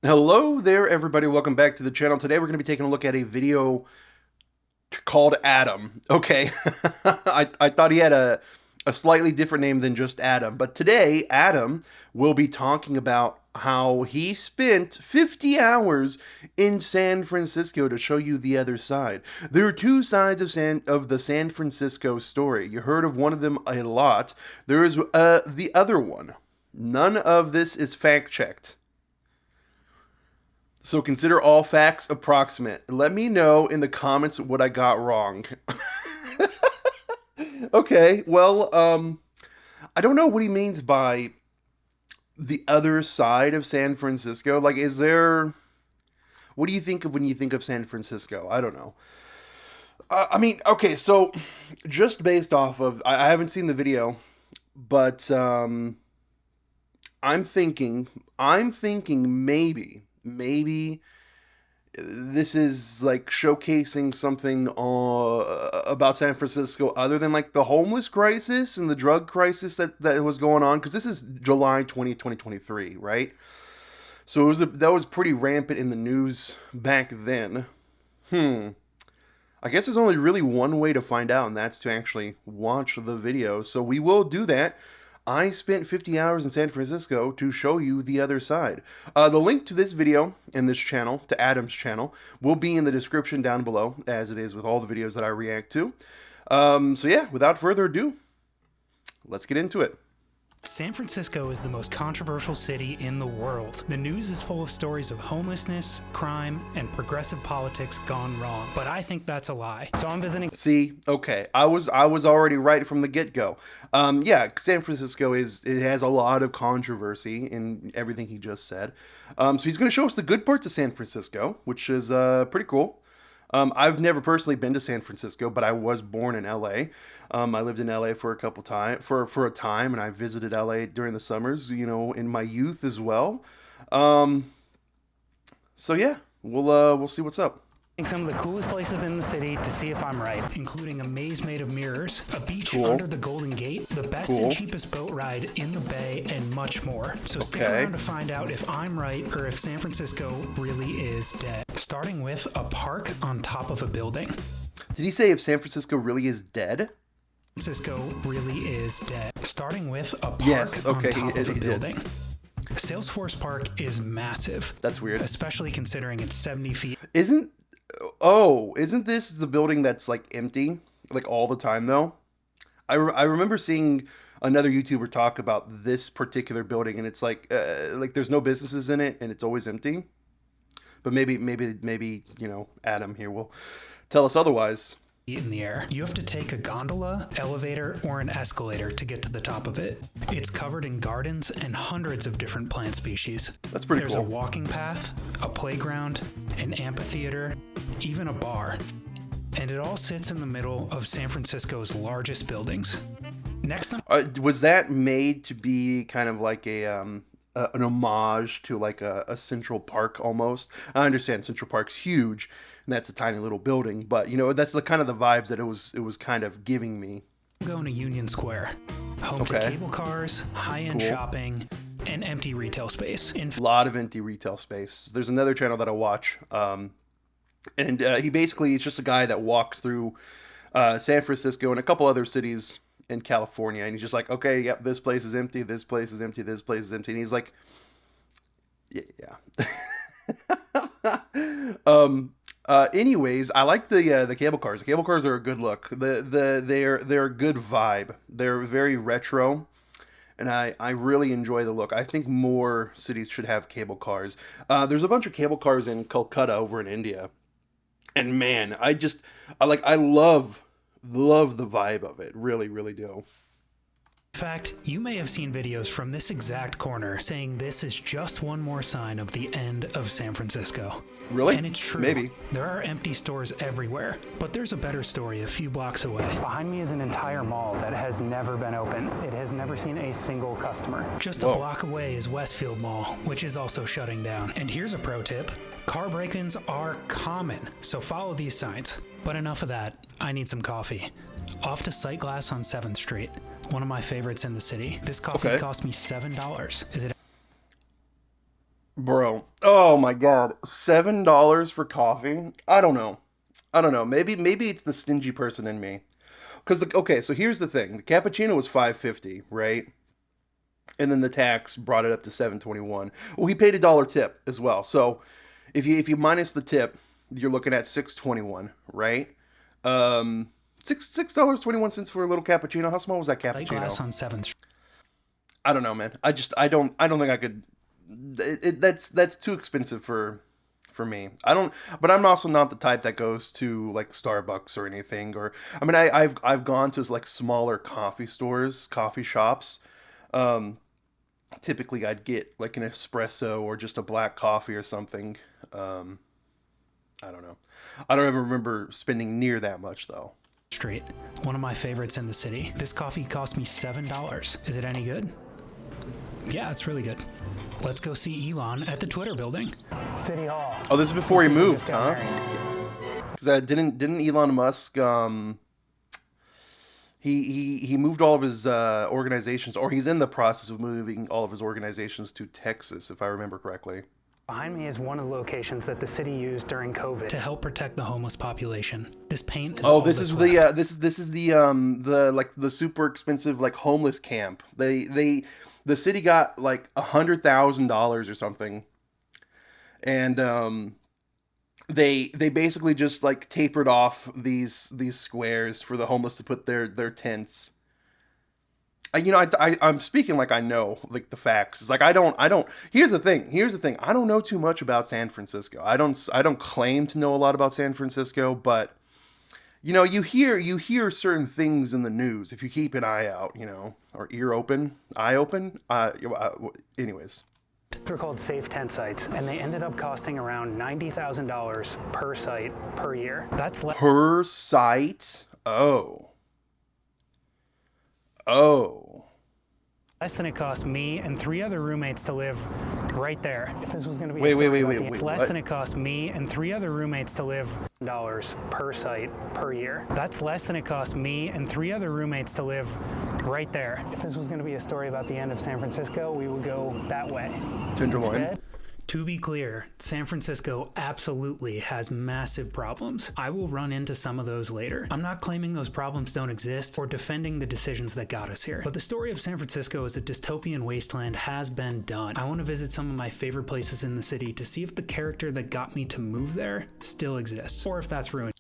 Hello there, everybody. Welcome back to the channel. Today we're going to be taking a look at a video called Adam. Okay, I thought he had a slightly different name than just Adam, but today Adam will be talking about how he spent 50 hours in San Francisco to show you the other side. There are two sides of the San Francisco story. You heard of one of them a lot. There is the other one. None of this is fact checked. So consider all facts approximate. Let me know in the comments what I got wrong. Okay, well, I don't know what he means by the other side of San Francisco. Like, is there. What do you think of when you think of San Francisco? I don't know. I mean, okay, so just based off of. I haven't seen the video, but I'm thinking. I'm thinking maybe this is like showcasing something about San Francisco other than like the homeless crisis and the drug crisis that was going on, because this is July 20th, 2023, right? So that was pretty rampant in the news back then. I guess there's only really one way to find out, and that's to actually watch the video. So we will do that. I spent 50 hours in San Francisco to show you the other side. The link to this video and this channel, to Adam's channel, will be in the description down below, as it is with all the videos that I react to. So yeah, without further ado, let's get into it. San Francisco is the most controversial city in the world. The news is full of stories of homelessness, crime, and progressive politics gone wrong. But I think that's a lie. So I'm visiting. See, okay, I was already right from the get-go. Yeah, San Francisco it has a lot of controversy in everything he just said. So he's going to show us the good parts of San Francisco, which is pretty cool. I've never personally been to San Francisco, but I was born in LA. I lived in LA for for a time, and I visited LA during the summers, in my youth as well. So yeah, we'll see what's up. Some of the coolest places in the city to see if I'm right, including a maze made of mirrors, a beach Cool. under the Golden Gate, the best Cool. and cheapest boat ride in the Bay, and much more. So stick around to find out if I'm right or if San Francisco really is dead. Starting with a park on top of a building. Did he say if San Francisco really is dead? Francisco really is dead. Starting with a park Yes, on okay, top of a he did. building. Salesforce Park is massive. That's weird. Especially considering it's 70 feet. Isn't this the building that's like empty, like all the time though? I remember seeing another YouTuber talk about this particular building, and it's like there's no businesses in it and it's always empty. But maybe Adam here will tell us otherwise. In the air. You have to take a gondola, elevator, or an escalator to get to the top of it. It's covered in gardens and hundreds of different plant species. That's pretty There's cool. a walking path, a playground, an amphitheater, even a bar. And it all sits in the middle of San Francisco's largest buildings. Next up, Was that made to be kind of like an homage to like a Central Park almost? I understand Central Park's huge, and that's a tiny little building, but that's the kind of the vibes that it was kind of giving me. going to Union Square. Home to cable cars, high-end Cool. shopping, and empty retail space. A lot of empty retail space. There's another channel that I watch, and he basically is just a guy that walks through San Francisco and a couple other cities in California, and he's just like, okay, yep, this place is empty, this place is empty, this place is empty, and he's like, yeah. Anyways, I like the cable cars. The cable cars are a good look. They're a good vibe. They're very retro, and I really enjoy the look. I think more cities should have cable cars. There's a bunch of cable cars in Calcutta over in India, and man, I love the vibe of it. Really, really do. In fact, you may have seen videos from this exact corner saying this is just one more sign of the end of San Francisco. Really? And it's true. Maybe. There are empty stores everywhere, but there's a better story a few blocks away. Behind me is an entire mall that has never been open. It has never seen a single customer. Just a block away is Westfield Mall, which is also shutting down. And here's a pro tip. Car break-ins are common, so follow these signs. But enough of that. I need some coffee. Off to Sight Glass on 7th Street. One of my favorites in the city. This coffee cost me $7. Is it Bro. Oh my God. $7 for coffee? I don't know. I don't know. Maybe it's the stingy person in me. Because okay, so here's the thing: the cappuccino was 5.50, right? And then the tax brought it up to 7.21. Well, he paid a dollar tip as well. So if you minus the tip, you're looking at 6.21, right? Um, $6 $6.21 for a little cappuccino. How small was that Light glass cappuccino? on 7th. I don't know, man. I don't think I could. That's too expensive for me. I don't, but I'm also not the type that goes to like Starbucks or anything. Or I mean, I've gone to like smaller coffee stores, coffee shops. Um, Typically, I'd get like an espresso or just a black coffee or something. Um, I don't know. I don't ever remember spending near that much though. Street, one of my favorites in the city. This coffee cost me $7. Is it any good? Yeah, it's really good. Let's go see Elon at the Twitter building. City Hall. Oh, this is before he moved, Just got huh? married. Because didn't Elon Musk he moved all of his organizations, or he's in the process of moving all of his organizations to Texas, if I remember correctly. Behind me is one of the locations that the city used during COVID to help protect the homeless population. This paint is Oh, all this that's is left. this is the like the super expensive like homeless camp. The city got like $100,000 or something, and they basically just like tapered off these squares for the homeless to put their tents. I'm speaking like I know like the facts. It's like I don't. Here's the thing. Here's the thing. I don't know too much about San Francisco. I don't claim to know a lot about San Francisco, but you hear certain things in the news if you keep an eye out, or ear open, eye open. Anyways, They're called safe tent sites, and they ended up costing around $90,000 per site per year. That's per site. Oh. less than it cost me and 3 other roommates to live right there. If this was going to be Wait, a wait, story wait, about wait, it's wait. less What? than it cost me and 3 other roommates to live dollars per site per year. That's less than it cost me and 3 other roommates to live right there. If this was going to be a story about the end of San Francisco, we would go that way. Tenderloin. Instead, to be clear, San Francisco absolutely has massive problems. I will run into some of those later. I'm not claiming those problems don't exist or defending the decisions that got us here. But the story of San Francisco as a dystopian wasteland has been done. I want to visit some of my favorite places in the city to see if the character that got me to move there still exists, or if that's ruined.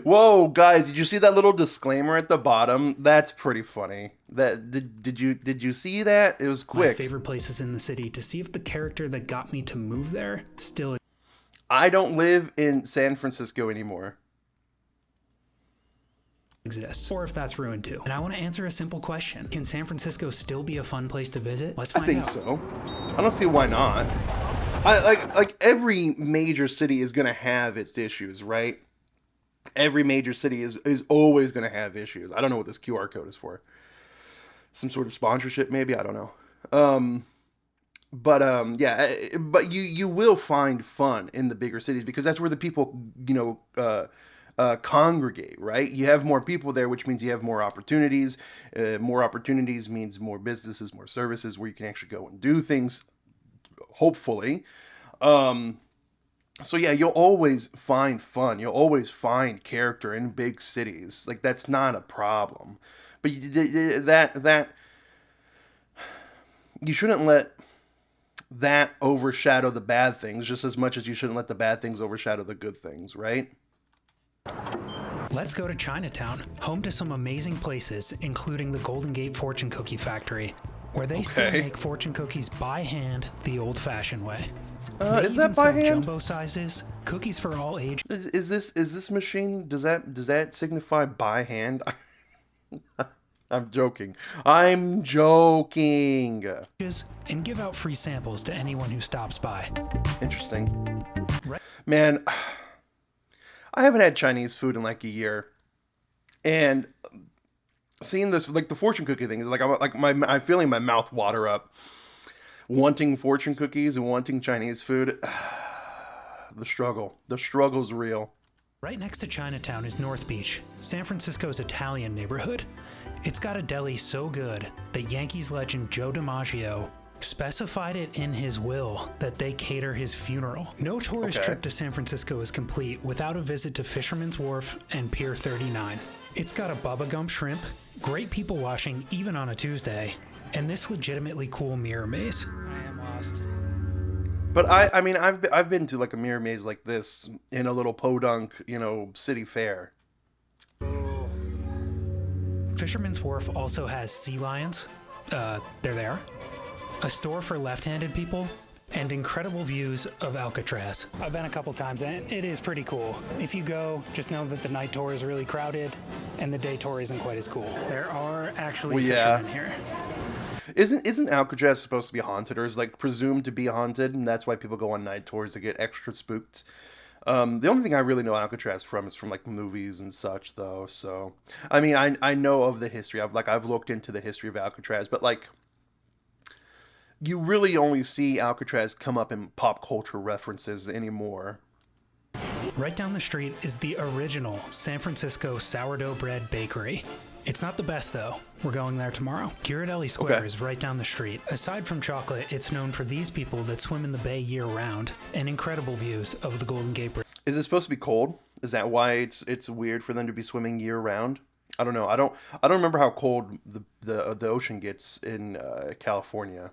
Whoa, guys! Did you see that little disclaimer at the bottom? That's pretty funny. That did you see that? It was My quick. favorite places in the city to see if the character that got me to move there still I don't live in San Francisco anymore. exists, or if that's ruined too. And I want to answer a simple question. Can San Francisco still be a fun place to visit? Let's I find think out. so. I don't see why not. I like every major city is gonna have its issues, right? Every major city is always gonna have issues. I don't know what this QR code is for. Some sort of sponsorship, maybe. I don't know. Um, yeah, but you will find fun in the bigger cities because that's where the people congregate, right? You have more people there, which means you have more opportunities. More opportunities means more businesses, more services where you can actually go and do things. Hopefully, so yeah, you'll always find fun. You'll always find character in big cities. Like that's not a problem. But that you shouldn't let that overshadow the bad things just as much as you shouldn't let the bad things overshadow the good things, right? Let's go to Chinatown, home to some amazing places, including the Golden Gate Fortune Cookie Factory, where they still Okay. make fortune cookies by hand the old-fashioned way. They Is even that by sell hand? jumbo sizes, cookies for all ages, Is this machine? Does that signify by hand? I'm joking. I'm joking. and give out free samples to anyone who stops by. Interesting. Right. Man, I haven't had Chinese food in like a year, and seeing this like the fortune cookie thing is like I'm feeling my mouth water up, wanting fortune cookies and wanting Chinese food. The struggle's real. Right next to Chinatown is North Beach, San Francisco's Italian neighborhood. It's got a deli so good that Yankees legend Joe DiMaggio specified it in his will that they cater his funeral. No tourist trip to San Francisco is complete without a visit to Fisherman's Wharf and Pier 39. It's got a Bubba Gump shrimp, great people washing even on a Tuesday, and this legitimately cool mirror maze. I am lost. But I mean, I've been to like a mirror maze like this in a little podunk, city fair. Fisherman's Wharf also has sea lions. They're there. A store for left-handed people, and incredible views of Alcatraz. I've been a couple times, and it is pretty cool. If you go, just know that the night tour is really crowded, and the day tour isn't quite as cool. There are actually fishermen here. Isn't Alcatraz supposed to be haunted, or is like presumed to be haunted, and that's why people go on night tours to get extra spooked? The only thing I really know Alcatraz from is from like movies and such, though. So, I mean, I know of the history. I've looked into the history of Alcatraz, but like, you really only see Alcatraz come up in pop culture references anymore. Right down the street is the original San Francisco sourdough bread bakery. It's not the best, though. We're going there tomorrow. Ghirardelli Square is right down the street. Aside from chocolate, it's known for these people that swim in the bay year-round and incredible views of the Golden Gate Bridge. Is it supposed to be cold? Is that why it's weird for them to be swimming year-round? I don't know. I don't remember how cold the ocean gets in California.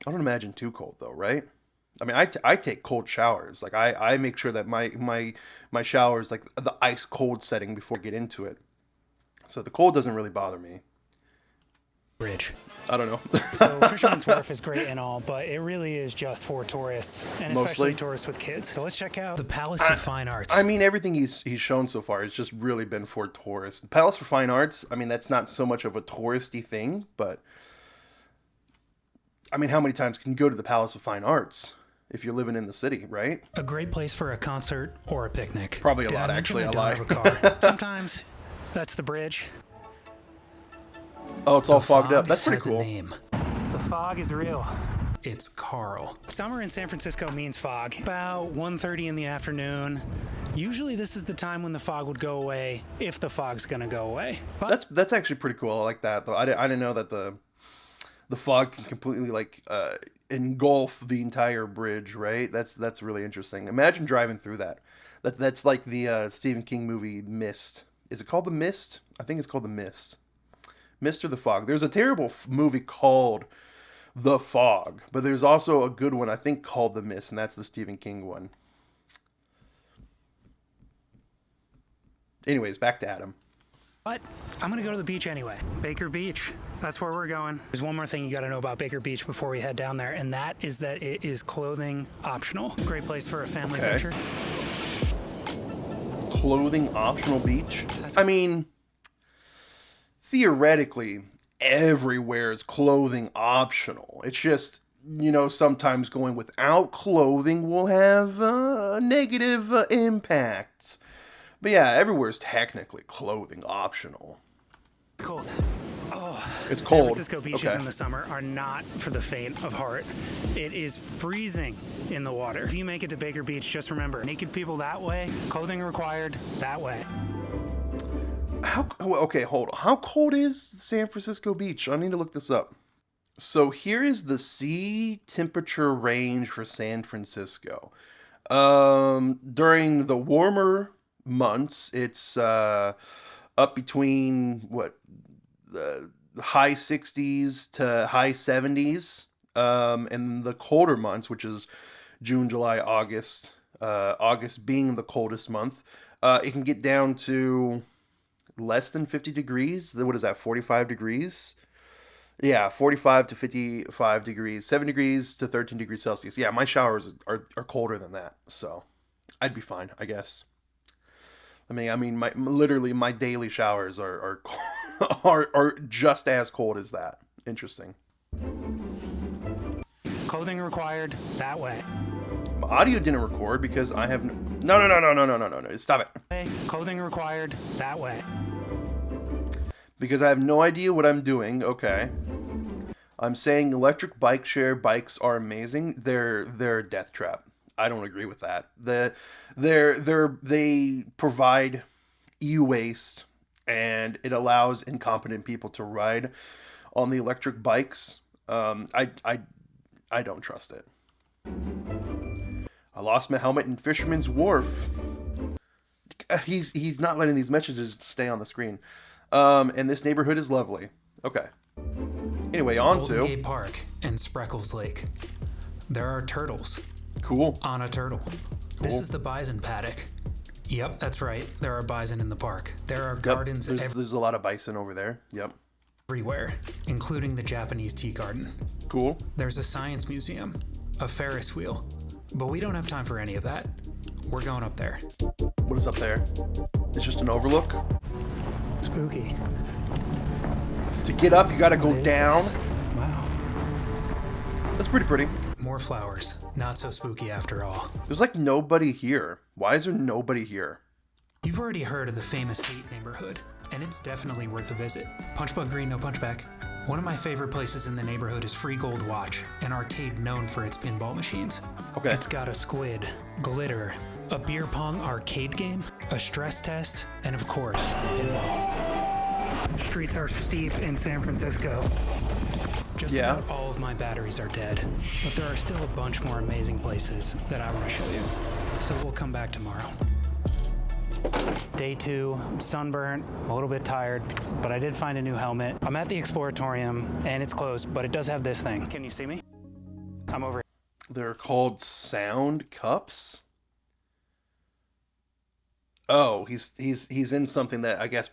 I don't imagine too cold though, right? I mean, I take cold showers. Like I make sure that my shower is like the ice cold setting before I get into it. So the cold doesn't really bother me. Bridge. I don't know. So Fisherman's Wharf is great and all, but it really is just for tourists, and especially tourists with kids. So let's check out the Palace of Fine Arts. I mean, everything he's shown so far has just really been for tourists. The Palace for Fine Arts, I mean, that's not so much of a touristy thing, but I mean, how many times can you go to the Palace of Fine Arts if you're living in the city, right? A great place for a concert or a picnic. Probably a lot, actually. I lie. Sometimes that's the bridge. Oh, it's all fogged up. That's pretty cool. The fog is real. It's Carl. Summer in San Francisco means fog. About 1:30 in the afternoon. Usually this is the time when the fog would go away, if the fog's gonna go away. But that's actually pretty cool. I like that, though. I didn't know that the fog can completely like engulf the entire bridge, right? That's really interesting. Imagine driving through that. That's like the Stephen King movie Mist. Is it called The Mist? I think it's called The Mist. Mist or The Fog. There's a terrible movie called The Fog, but there's also a good one I think called The Mist, and that's the Stephen King one. Anyways, back to Adam. But I'm going to go to the beach anyway. Baker Beach. That's where we're going. There's one more thing you got to know about Baker Beach before we head down there, and that is that it is clothing optional. Great place for a family picture. Clothing optional beach? I mean, theoretically, everywhere is clothing optional. It's just, sometimes going without clothing will have a negative impact. But yeah, everywhere is technically clothing optional. Cold. Oh, it's cold. San Francisco beaches in the summer are not for the faint of heart. It is freezing in the water. If you make it to Baker Beach, just remember, naked people that way, clothing required that way. Okay, hold on. How cold is San Francisco Beach? I need to look this up. So here is the sea temperature range for San Francisco. During the warmer months, it's up between the high 60s to high 70s, and the colder months, which is June, July, August, August being the coldest month, it can get down to less than 50 degrees. What is that, 45 degrees? Yeah, 45 to 55 degrees, 7 degrees to 13 degrees Celsius. Yeah, my showers are colder than that, so I'd be fine, I guess. I mean, my daily showers are just as cold as that. Interesting. Clothing required that way. My audio didn't record because I have no. Stop it. Clothing required that way. Because I have no idea what I'm doing. Okay. I'm saying electric bike share bikes are amazing. They're a death trap. I don't agree with that. They provide e-waste, and it allows incompetent people to ride on the electric bikes. I don't trust it. I lost my helmet in Fisherman's Wharf. He's not letting these messages stay on the screen. And this neighborhood is lovely. Okay. Anyway, on Golden to Gate Park and Spreckles Lake. There are turtles cool. on a turtle. This is the bison paddock. Yep, that's right. There are bison in the park. There are Yep, gardens there's a lot of bison over there. Yep. everywhere, including the Japanese tea garden. Cool. There's a science museum, a Ferris wheel, but we don't have time for any of that. We're going up there. What is up there? It's just an overlook. Spooky. To get up, you gotta go down. Wow. That's pretty. More flowers. Not so spooky after all. There's like nobody here. Why is there nobody here? You've already heard of the famous Haight neighborhood, and it's definitely worth a visit. Punchbug Green, no punchback. One of my favorite places in the neighborhood is Free Gold Watch, an arcade known for its pinball machines. Okay. It's got a squid, glitter, a beer pong arcade game, a stress test, and of course, pinball. Streets are steep in San Francisco. Just about all of my batteries are dead, but there are still a bunch more amazing places that I want to show you. So we'll come back tomorrow. Day 2, sunburnt, a little bit tired, but I did find a new helmet. I'm at the Exploratorium, and it's closed, but it does have this thing. Can you see me? I'm over here. They're called sound cups. Oh, he's in something that I guess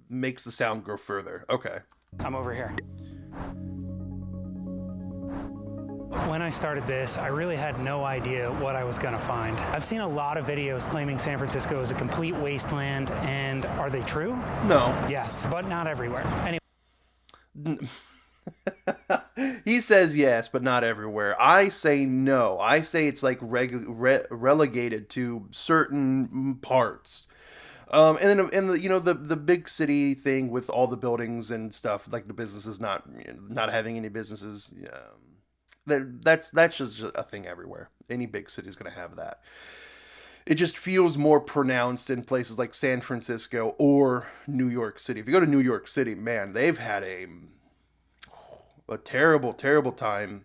makes the sound grow further. Okay. I'm over here. When I started this, I really had no idea what I was gonna find. I've seen a lot of videos claiming San Francisco is a complete wasteland, and are they true? No. Yes, but not everywhere. Anyway. He says yes, but not everywhere. I say no. I say it's like relegated to certain parts. And then the big city thing with all the buildings and stuff, like the businesses not having any businesses. That's just a thing everywhere. Any big city is going to have that. It just feels more pronounced in places like San Francisco or New York City. If you go to New York City, man, they've had a terrible time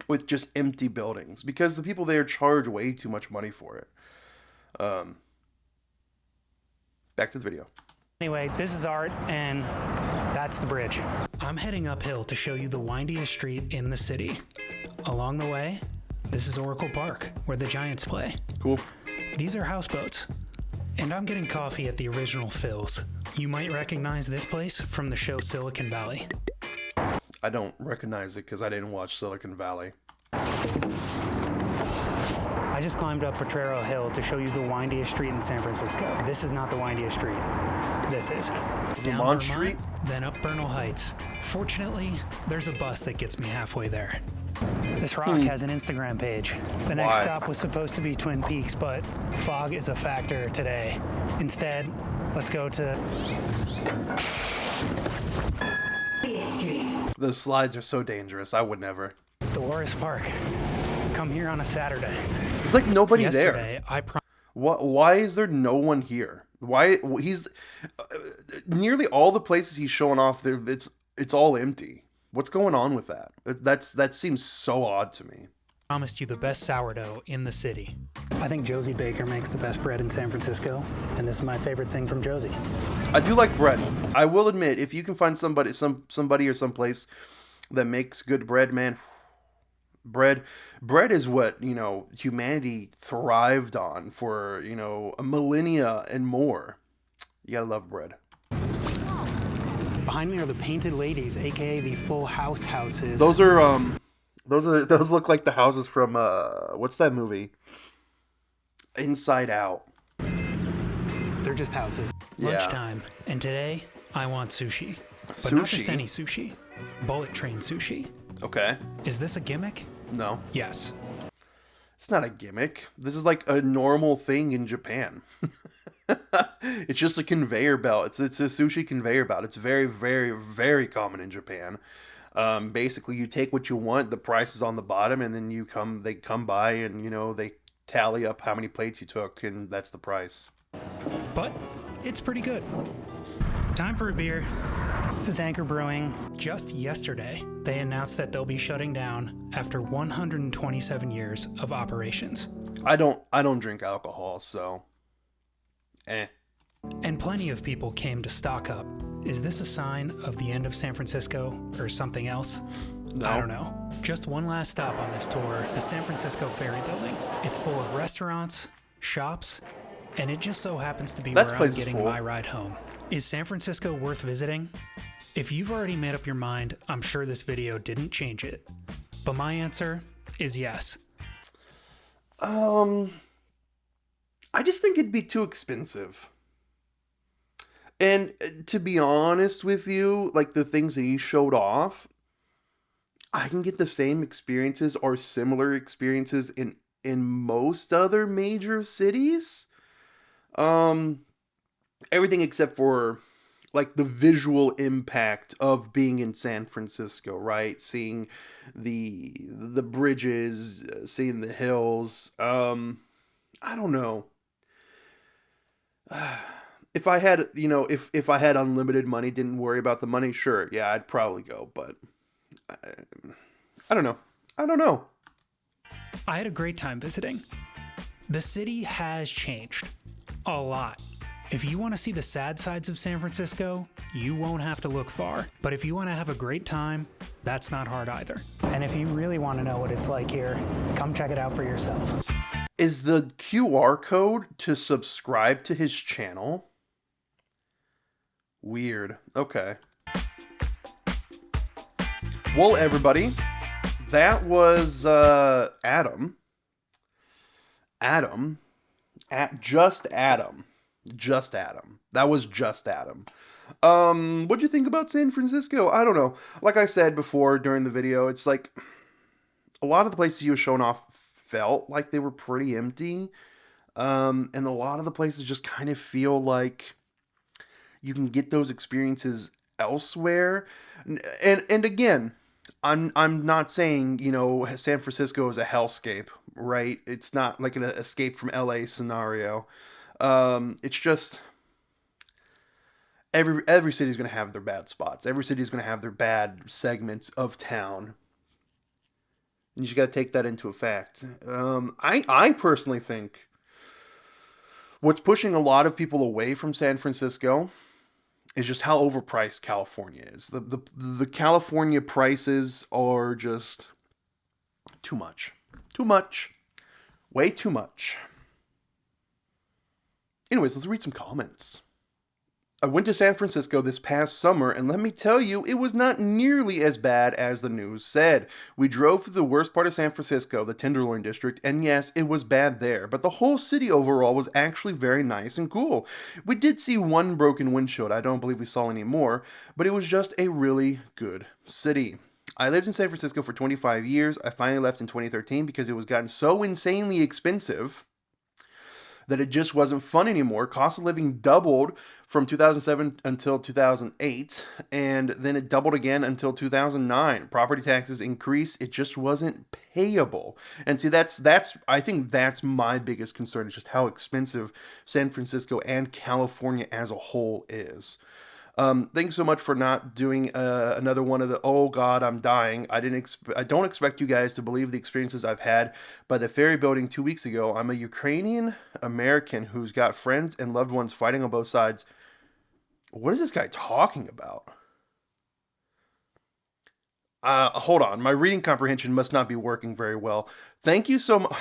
with just empty buildings because the people there charge way too much money for it. Back to the video. Anyway, this is Art, and that's the bridge. I'm heading uphill to show you the windiest street in the city. Along the way, this is Oracle Park, where the Giants play. Cool. These are houseboats. And I'm getting coffee at the original Phil's. You might recognize this place from the show Silicon Valley. I don't recognize it because I didn't watch Silicon Valley. I just climbed up Potrero Hill to show you the windiest street in San Francisco. This is not the windiest street. This is. Vermont Street? Then up Bernal Heights. Fortunately, there's a bus that gets me halfway there. This rock has an Instagram page. The next stop was supposed to be Twin Peaks, but fog is a factor today. Instead, let's go to... Those slides are so dangerous. I would never. Dolores Park. Come here on a Saturday. There's like nobody Yesterday, there. Why is there no one here? Why he's nearly all the places he's showing off there. It's all empty. What's going on with that? That seems so odd to me. Promised you the best sourdough in the city. I think Josie Baker makes the best bread in San Francisco, and this is my favorite thing from Josie. I do like bread. I will admit, if you can find somebody or someplace that makes good bread, man. Bread is what, humanity thrived on for, a millennia and more. You gotta love bread. Behind me are the Painted Ladies, aka the Full House houses. Those look like the houses from what's that movie? Inside Out. They're just houses. Yeah. Lunchtime, and today I want sushi. But not just any sushi. Bullet Train sushi. Okay. Is this a gimmick? No. Yes. It's not a gimmick. This is like a normal thing in Japan. It's just a conveyor belt. It's a sushi conveyor belt. It's very, very, very common in Japan. Basically, you take what you want. The price is on the bottom, and then they come by and they tally up how many plates you took, and that's the price. But it's pretty good. Time for a beer. This is Anchor Brewing. Just yesterday, they announced that they'll be shutting down after 127 years of operations. I don't drink alcohol, so And plenty of people came to stock up. Is this a sign of the end of San Francisco or something else? No. I don't know. Just one last stop on this tour, the San Francisco Ferry Building. It's full of restaurants, shops, and it just so happens to be where I'm getting my ride home. Is San Francisco worth visiting? If you've already made up your mind, I'm sure this video didn't change it. But my answer is yes. I just think it'd be too expensive. And to be honest with you, like the things that he showed off, I can get the same experiences or similar experiences in most other major cities. Everything except for like the visual impact of being in San Francisco, right? Seeing the bridges, seeing the hills. I don't know. If I had, if I had unlimited money, didn't worry about the money, sure, yeah, I'd probably go, but I don't know. I don't know. I had a great time visiting. The city has changed a lot. If you want to see the sad sides of San Francisco, you won't have to look far. But if you want to have a great time, that's not hard either. And if you really want to know what it's like here, come check it out for yourself. Is the QR code to subscribe to his channel? Weird. Okay. Well, everybody, that was Adam. Just Adam. That was just Adam. What'd you think about San Francisco? I don't know. Like I said before during the video, it's like a lot of the places he was showing off felt like they were pretty empty. And a lot of the places just kind of feel like you can get those experiences elsewhere. And again, I'm not saying, San Francisco is a hellscape, right? It's not like an escape from LA scenario. It's just every city is going to have their bad spots. Every city is going to have their bad segments of town. And you just got to take that into effect. I personally think what's pushing a lot of people away from San Francisco is just how overpriced California is. The California prices are just too much. Too much. Way too much. Anyways, let's read some comments. I went to San Francisco this past summer, and let me tell you, it was not nearly as bad as the news said. We drove through the worst part of San Francisco, the Tenderloin District, and yes, it was bad there, but the whole city overall was actually very nice and cool. We did see one broken windshield. I don't believe we saw any more, but it was just a really good city. I lived in San Francisco for 25 years. I finally left in 2013 because it was gotten so insanely expensive that it just wasn't fun anymore. Cost of living doubled from 2007 until 2008, and then it doubled again until 2009. Property taxes increased. It just wasn't payable. And see, I think that's my biggest concern, is just how expensive San Francisco and California as a whole is. Thanks so much for not doing another one of the "Oh God, I'm dying." I don't expect you guys to believe the experiences I've had by the ferry building 2 weeks ago. I'm a Ukrainian American who's got friends and loved ones fighting on both sides. What is this guy talking about? Hold on. My reading comprehension must not be working very well. Thank you so much.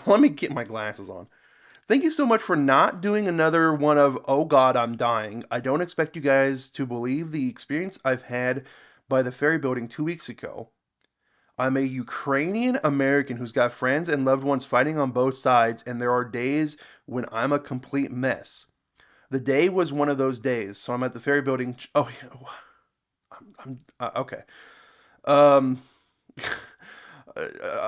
Let me get my glasses on. Thank you so much for not doing another one of "Oh God, I'm dying." I don't expect you guys to believe the experience I've had by the ferry building 2 weeks ago. I'm a Ukrainian American who's got friends and loved ones fighting on both sides, and there are days when I'm a complete mess. The day was one of those days, so I'm at the ferry building. Oh, yeah. I'm okay.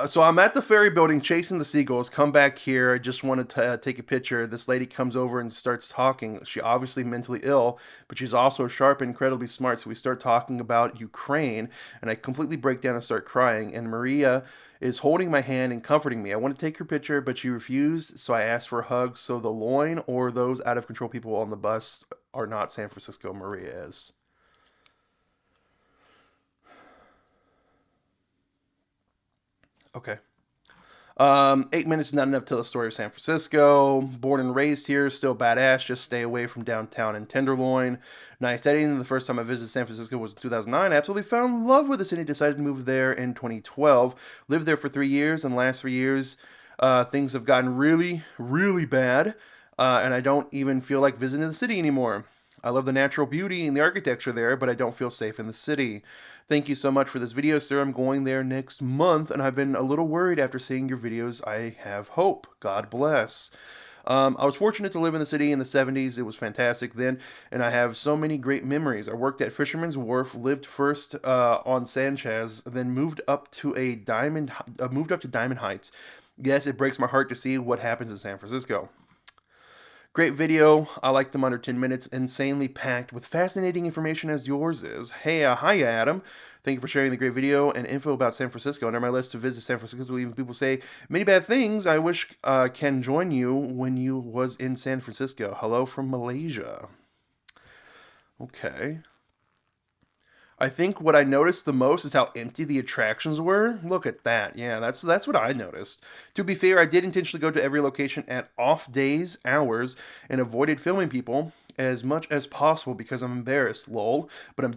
So I'm at the ferry building chasing the seagulls. Come back here. I just wanted to take a picture. This lady comes over and starts talking. She obviously mentally ill, but she's also sharp and incredibly smart. So we start talking about Ukraine, and I completely break down and start crying. And Maria is holding my hand and comforting me. I want to take her picture, but she refused. So I asked for a hug. So the loin or those out of control people on the bus are not San Francisco. Maria is. Okay. 8 minutes is not enough to tell the story of San Francisco. Born and raised here, still badass. Just stay away from downtown and Tenderloin. Nice setting. The first time I visited San Francisco was in 2009. I absolutely fell in love with the city. Decided to move there in 2012. Lived there for 3 years, and the last 3 years, things have gotten really, really bad. And I don't even feel like visiting the city anymore. I love the natural beauty and the architecture there, but I don't feel safe in the city. Thank you so much for this video, sir. I'm going there next month, and I've been a little worried after seeing your videos. I have hope. God bless. I was fortunate to live in the city in the 70s. It was fantastic then, and I have so many great memories. I worked at Fisherman's Wharf, lived first on Sanchez, then moved up to Diamond Heights. Yes, it breaks my heart to see what happens in San Francisco. Great video. I like them under 10 minutes. Insanely packed with fascinating information as yours is. Hey, hi, Adam. Thank you for sharing the great video and info about San Francisco. Under my list to visit San Francisco, even people say many bad things. I wish can join you when you was in San Francisco. Hello from Malaysia. Okay. I think what I noticed the most is how empty the attractions were. Look at that. Yeah, that's what I noticed. To be fair, I did intentionally go to every location at off days, hours, and avoided filming people as much as possible because I'm embarrassed, lol. But it's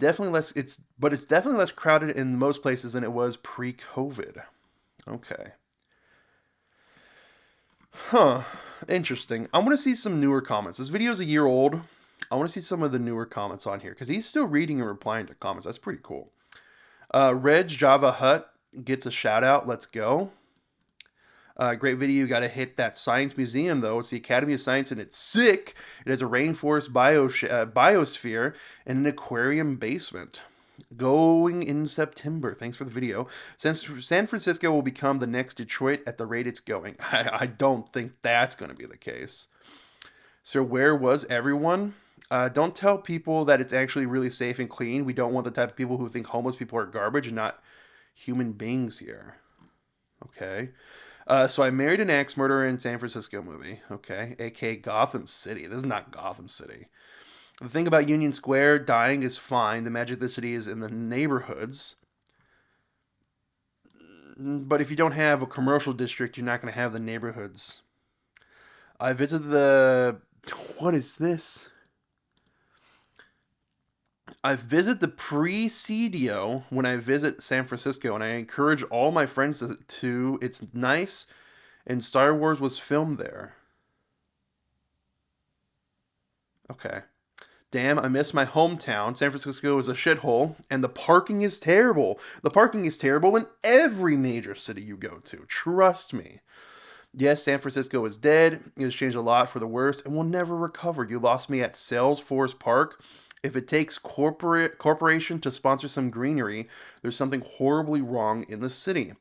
definitely less crowded in most places than it was pre-COVID. Okay. Huh. Interesting. I want to see some newer comments. This video is a year old. I want to see some of the newer comments on here because he's still reading and replying to comments. That's pretty cool. Reg Java Hut gets a shout out. Let's go. Great video. You got to hit that science museum though. It's the Academy of Science and it's sick. It has a rainforest biosphere and an aquarium basement. Going in September. Thanks for the video. Since San Francisco will become the next Detroit at the rate it's going. I don't think that's going to be the case. So where was everyone? Don't tell people that it's actually really safe and clean. We don't want the type of people who think homeless people are garbage and not human beings here. Okay. So I married an axe murderer in San Francisco movie. Okay. AKA Gotham City. This is not Gotham City. The thing about Union Square, dying is fine. The magic of the city is in the neighborhoods. But if you don't have a commercial district, you're not going to have the neighborhoods. I visited the... What is this? I visit the Presidio when I visit San Francisco, and I encourage all my friends to. It's nice, and Star Wars was filmed there. Okay. Damn, I miss my hometown. San Francisco is a shithole, and the parking is terrible. The parking is terrible in every major city you go to. Trust me. Yes, San Francisco is dead. It has changed a lot for the worse and will never recover. You lost me at Salesforce Park. If it takes corporation to sponsor some greenery, there's something horribly wrong in the city.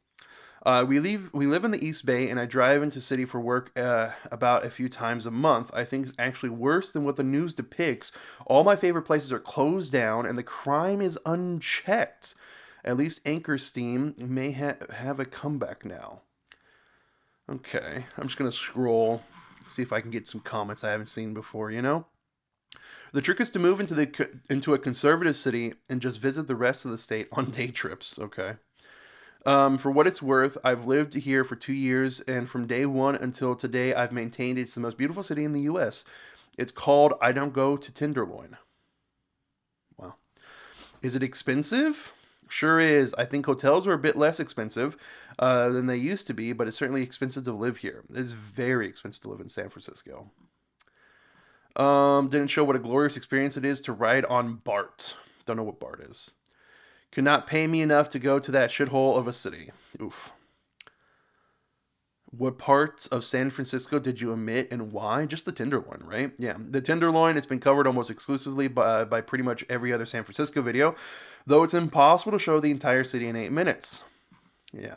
We live in the East Bay, and I drive into city for work about a few times a month. I think it's actually worse than what the news depicts. All my favorite places are closed down, and the crime is unchecked. At least Anchor Steam may have a comeback now. Okay, I'm just going to scroll, see if I can get some comments I haven't seen before, you know? The trick is to move into a conservative city and just visit the rest of the state on day trips, okay? For what it's worth, I've lived here for 2 years, and from day one until today, I've maintained it's the most beautiful city in the U.S. It's called I Don't Go to Tenderloin. Wow. Is it expensive? Sure is. I think hotels are a bit less expensive than they used to be, but it's certainly expensive to live here. It's very expensive to live in San Francisco. Didn't show what a glorious experience it is to ride on BART. Don't know what BART is. Could not pay me enough to go to that shithole of a city. Oof. What parts of San Francisco did you omit and why? Just the Tenderloin, right? Yeah, the Tenderloin has been covered almost exclusively by pretty much every other San Francisco video, though it's impossible to show the entire city in 8 minutes. Yeah.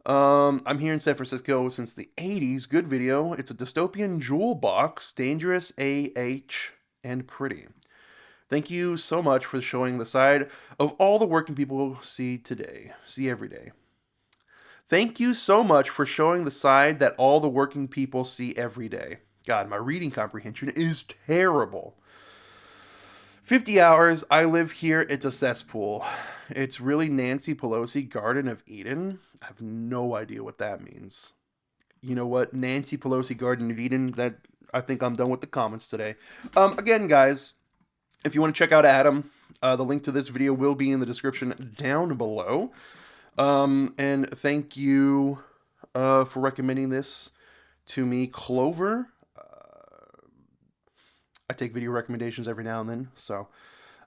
I'm here in San Francisco since the 80s. Good video. It's a dystopian jewel box, dangerous AH, and pretty. Thank you so much for showing the side of all the working people see every day. Thank you so much for showing the side that all the working people see every day. God, my reading comprehension is terrible. 50 hours. I live here. It's a cesspool. It's really Nancy Pelosi Garden of Eden. I have no idea what that means. You know what? Nancy Pelosi Garden of Eden. That I think I'm done with the comments today. Again, guys, if you want to check out Adam, the link to this video will be in the description down below. And thank you for recommending this to me, Clover. I take video recommendations every now and then, so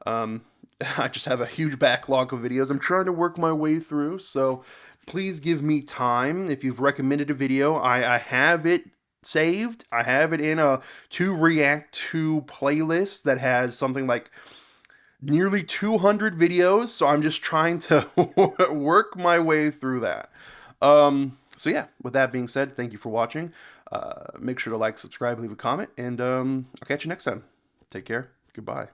I just have a huge backlog of videos I'm trying to work my way through, so please give me time. If you've recommended a video, I have it saved. I have it in a to react to playlist that has something like nearly 200 videos, so I'm just trying to work my way through that. So yeah, with that being said, thank you for watching. Make sure to like, subscribe, leave a comment, and I'll catch you next time. Take care. Goodbye.